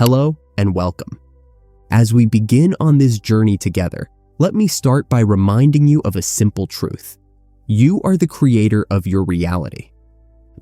Hello and welcome. As we begin on this journey together, let me start by reminding you of a simple truth. You are the creator of your reality.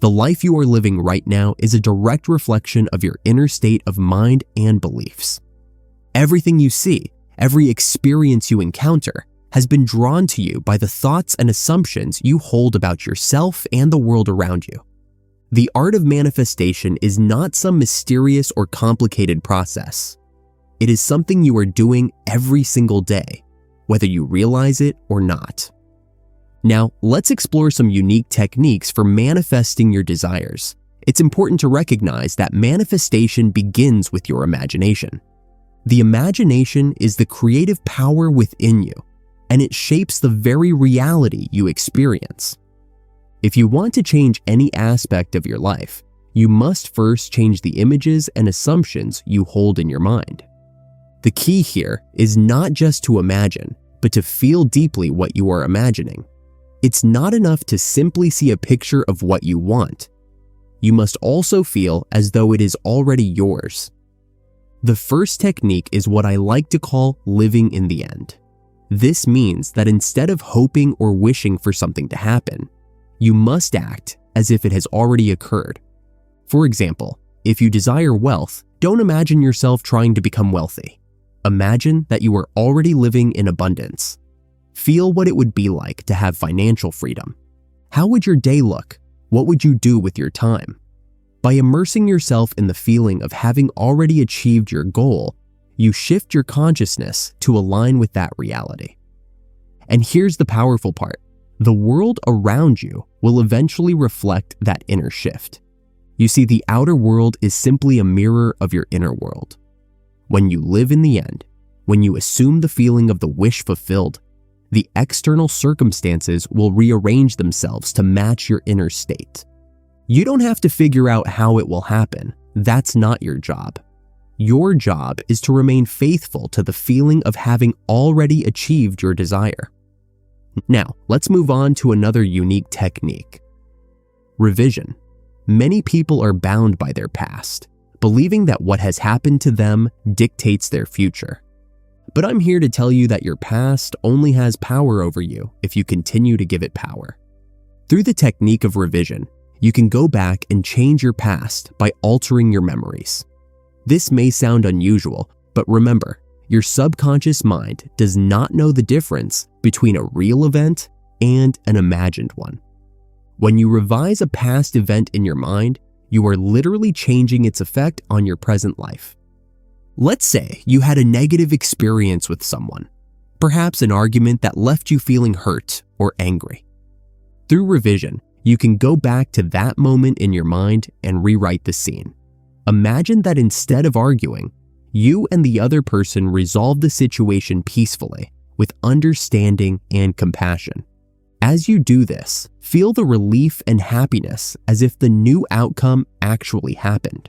The life you are living right now is a direct reflection of your inner state of mind and beliefs. Everything you see, every experience you encounter, has been drawn to you by the thoughts and assumptions you hold about yourself and the world around you. The art of manifestation is not some mysterious or complicated process. It is something you are doing every single day, whether you realize it or not. Now, let's explore some unique techniques for manifesting your desires. It's important to recognize that manifestation begins with your imagination. The imagination is the creative power within you, and it shapes the very reality you experience. If you want to change any aspect of your life, you must first change the images and assumptions you hold in your mind. The key here is not just to imagine, but to feel deeply what you are imagining. It's not enough to simply see a picture of what you want. You must also feel as though it is already yours. The first technique is what I like to call living in the end. This means that instead of hoping or wishing for something to happen, you must act as if it has already occurred. For example, if you desire wealth, don't imagine yourself trying to become wealthy. Imagine that you are already living in abundance. Feel what it would be like to have financial freedom. How would your day look? What would you do with your time? By immersing yourself in the feeling of having already achieved your goal, you shift your consciousness to align with that reality. And here's the powerful part. The world around you will eventually reflect that inner shift. You see, the outer world is simply a mirror of your inner world. When you live in the end, when you assume the feeling of the wish fulfilled, the external circumstances will rearrange themselves to match your inner state. You don't have to figure out how it will happen. That's not your job. Your job is to remain faithful to the feeling of having already achieved your desire. Now, let's move on to another unique technique. Revision. Many people are bound by their past, believing that what has happened to them dictates their future. But I'm here to tell you that your past only has power over you if you continue to give it power. Through the technique of revision, you can go back and change your past by altering your memories. This may sound unusual, but remember, your subconscious mind does not know the difference between a real event and an imagined one. When you revise a past event in your mind, you are literally changing its effect on your present life. Let's say you had a negative experience with someone, perhaps an argument that left you feeling hurt or angry. Through revision, you can go back to that moment in your mind and rewrite the scene. Imagine that instead of arguing, you and the other person resolve the situation peacefully, with understanding and compassion. As you do this, feel the relief and happiness as if the new outcome actually happened.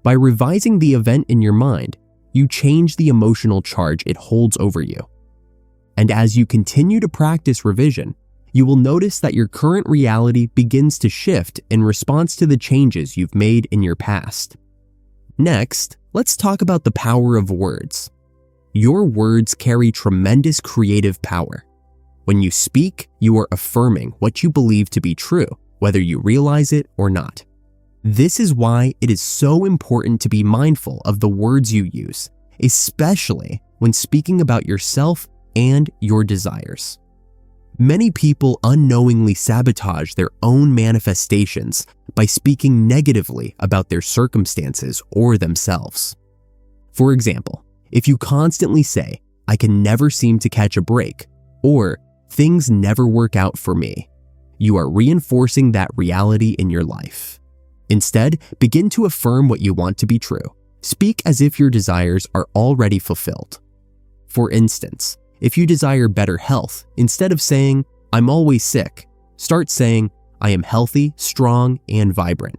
By revising the event in your mind, you change the emotional charge it holds over you. And as you continue to practice revision, you will notice that your current reality begins to shift in response to the changes you've made in your past. Next, let's talk about the power of words. Your words carry tremendous creative power. When you speak, you are affirming what you believe to be true, whether you realize it or not. This is why it is so important to be mindful of the words you use, especially when speaking about yourself and your desires. Many people unknowingly sabotage their own manifestations by speaking negatively about their circumstances or themselves. For example, if you constantly say, "I can never seem to catch a break," or "things never work out for me," you are reinforcing that reality in your life. Instead, begin to affirm what you want to be true. Speak as if your desires are already fulfilled. For instance, if you desire better health, instead of saying, "I'm always sick," start saying, "I am healthy, strong, and vibrant."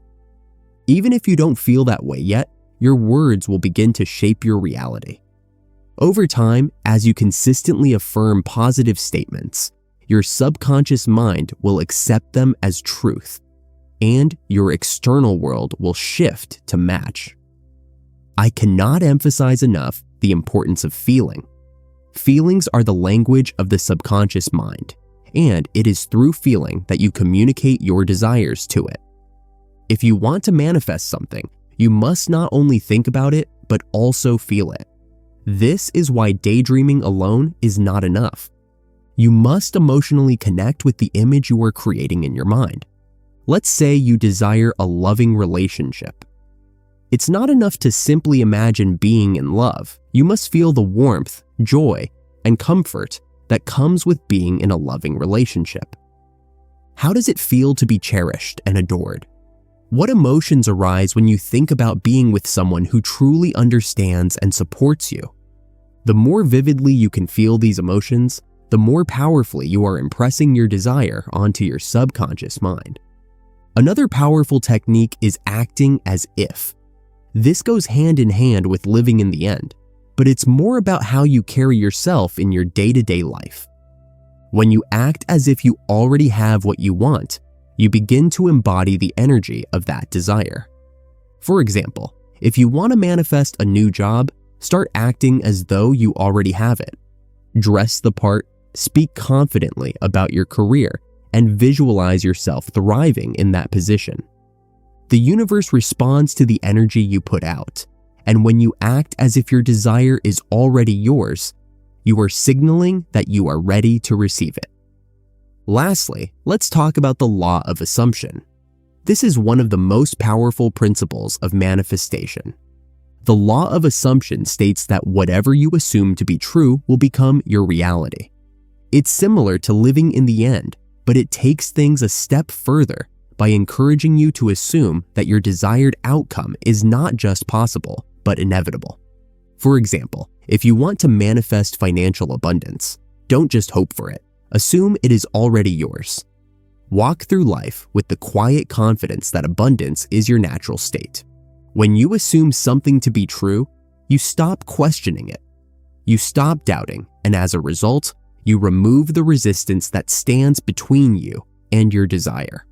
Even if you don't feel that way yet, your words will begin to shape your reality. Over time, as you consistently affirm positive statements, your subconscious mind will accept them as truth, and your external world will shift to match. I cannot emphasize enough the importance of feeling. Feelings are the language of the subconscious mind, and it is through feeling that you communicate your desires to it. If you want to manifest something, you must not only think about it, but also feel it. This is why daydreaming alone is not enough. You must emotionally connect with the image you are creating in your mind. Let's say you desire a loving relationship. It's not enough to simply imagine being in love. You must feel the warmth, joy, and comfort that comes with being in a loving relationship. How does it feel to be cherished and adored? What emotions arise when you think about being with someone who truly understands and supports you? The more vividly you can feel these emotions, the more powerfully you are impressing your desire onto your subconscious mind. Another powerful technique is acting as if. This goes hand in hand with living in the end, but it's more about how you carry yourself in your day-to-day life. When you act as if you already have what you want, you begin to embody the energy of that desire. For example, if you want to manifest a new job, start acting as though you already have it. Dress the part, speak confidently about your career, and visualize yourself thriving in that position. The universe responds to the energy you put out, and when you act as if your desire is already yours, you are signaling that you are ready to receive it. Lastly, let's talk about the law of assumption. This is one of the most powerful principles of manifestation. The law of assumption states that whatever you assume to be true will become your reality. It's similar to living in the end, but it takes things a step further by encouraging you to assume that your desired outcome is not just possible, but inevitable. For example, if you want to manifest financial abundance, don't just hope for it. Assume it is already yours. Walk through life with the quiet confidence that abundance is your natural state. When you assume something to be true, you stop questioning it. You stop doubting, and as a result, you remove the resistance that stands between you and your desire.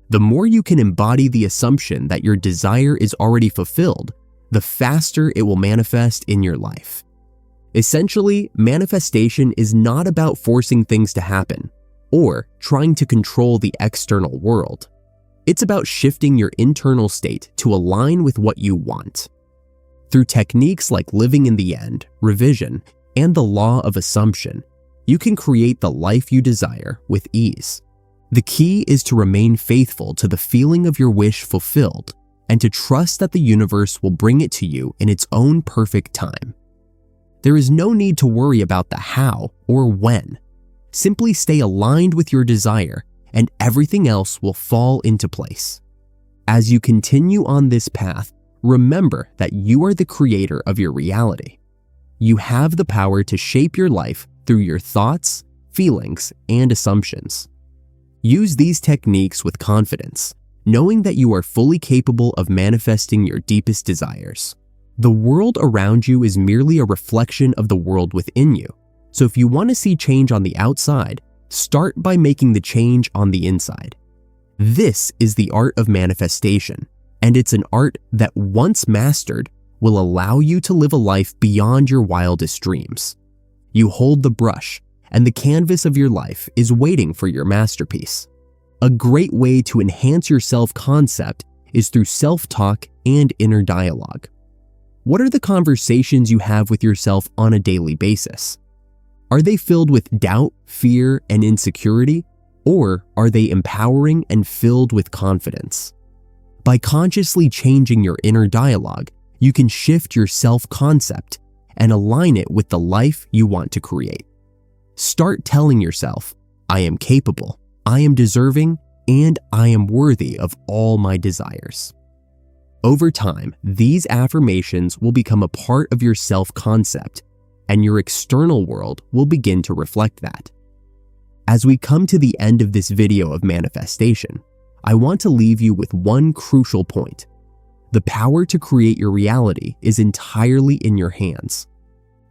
The more you can embody the assumption that your desire is already fulfilled, the faster it will manifest in your life. Essentially, manifestation is not about forcing things to happen or trying to control the external world. It's about shifting your internal state to align with what you want. Through techniques like living in the end, revision, and the law of assumption, you can create the life you desire with ease. The key is to remain faithful to the feeling of your wish fulfilled and to trust that the universe will bring it to you in its own perfect time. There is no need to worry about the how or when. Simply stay aligned with your desire and everything else will fall into place. As you continue on this path, remember that you are the creator of your reality. You have the power to shape your life through your thoughts, feelings, and assumptions. Use these techniques with confidence, knowing that you are fully capable of manifesting your deepest desires. The world around you is merely a reflection of the world within you. So if you want to see change on the outside, start by making the change on the inside. This is the art of manifestation, and it's an art that once mastered will allow you to live a life beyond your wildest dreams. You hold the brush, and the canvas of your life is waiting for your masterpiece. A great way to enhance your self-concept is through self-talk and inner dialogue. What are the conversations you have with yourself on a daily basis? Are they filled with doubt, fear, and insecurity, or are they empowering and filled with confidence? By consciously changing your inner dialogue, you can shift your self-concept and align it with the life you want to create. Start telling yourself, I am capable, I am deserving, and I am worthy of all my desires. Over time, these affirmations will become a part of your self-concept, and your external world will begin to reflect that. As we come to the end of this video of manifestation, I want to leave you with one crucial point. The power to create your reality is entirely in your hands.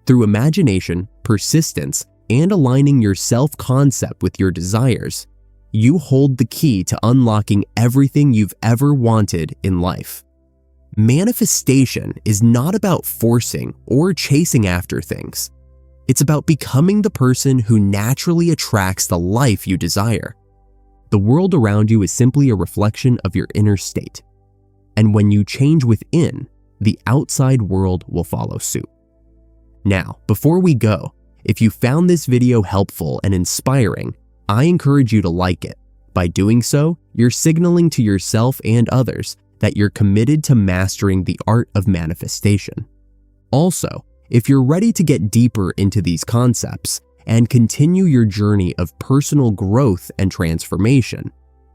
Through imagination, persistence, and aligning your self-concept with your desires, you hold the key to unlocking everything you've ever wanted in life. Manifestation is not about forcing or chasing after things. It's about becoming the person who naturally attracts the life you desire. The world around you is simply a reflection of your inner state. And when you change within, the outside world will follow suit. Now, before we go, if you found this video helpful and inspiring, I encourage you to like it. By doing so, you're signaling to yourself and others that you're committed to mastering the art of manifestation. Also, if you're ready to get deeper into these concepts and continue your journey of personal growth and transformation,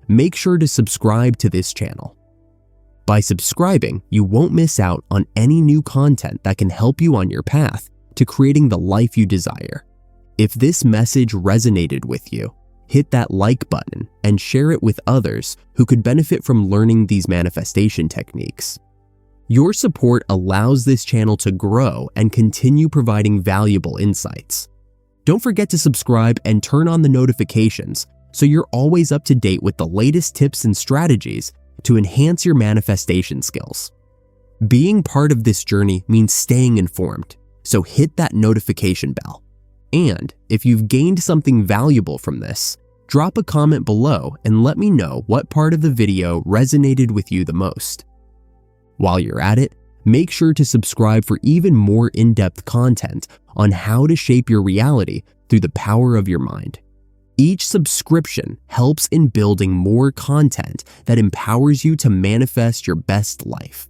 make sure to subscribe to this channel. By subscribing, you won't miss out on any new content that can help you on your path to creating the life you desire. If this message resonated with you, hit that like button and share it with others who could benefit from learning these manifestation techniques. Your support allows this channel to grow and continue providing valuable insights. Don't forget to subscribe and turn on the notifications so you're always up to date with the latest tips and strategies to enhance your manifestation skills. Being part of this journey means staying informed, so hit that notification bell. And if you've gained something valuable from this, drop a comment below and let me know what part of the video resonated with you the most. While you're at it, make sure to subscribe for even more in-depth content on how to shape your reality through the power of your mind. Each subscription helps in building more content that empowers you to manifest your best life.